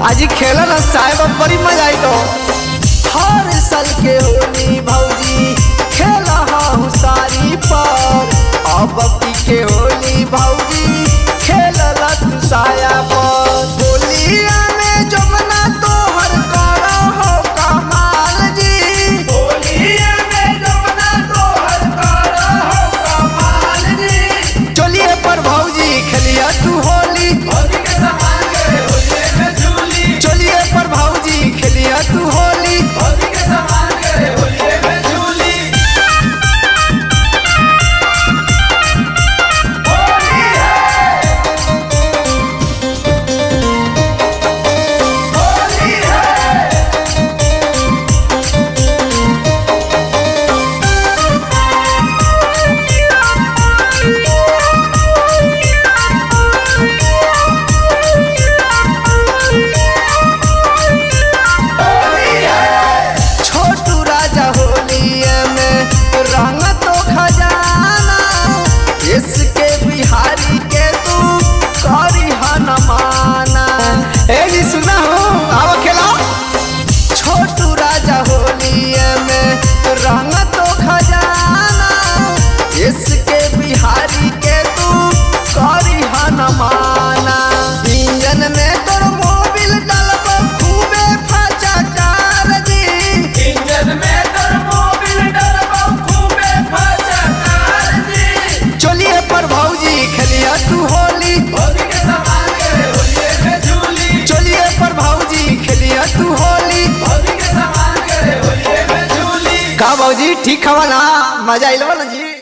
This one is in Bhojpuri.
आज खेला ना साहेब बड़ी मजा आई। तो हर साल के होली भौजी खेला हूँ सारी पर, अब के होली भौजी खेला तू साया पर। होलिया में जमुना तोहर करो हो कमाल जी, होलिया में जमुना तोहर करो हो कमाल जी। चलिए पर भौजी खेलिया तू होली, होली के समान करे होलिये में झूली। चलिए पर भौजी खेलिया तू होली, होली के समान करे होलिये में झूली। इसके बिहारी के तू करी न माना। ए सुना हो आओ खेला। छोटू राजा होलिये में रंग तो खजाना, इसके बिहारी के तू करी न माना। इंजन में तोर मोबिल डालब खूबे फचकार जी, इंजन में तोर मोबिल डालब खूबे फचकार जी। चलिए पर भौजी खेलिया तू होली, होली के समान करे होलिये में झूली। चलिए पर भौजी खेलिया तू होली, होली के समान करे होलिये में झूली। का भौजी ठीक हवा ना, मजा आइल ना जी।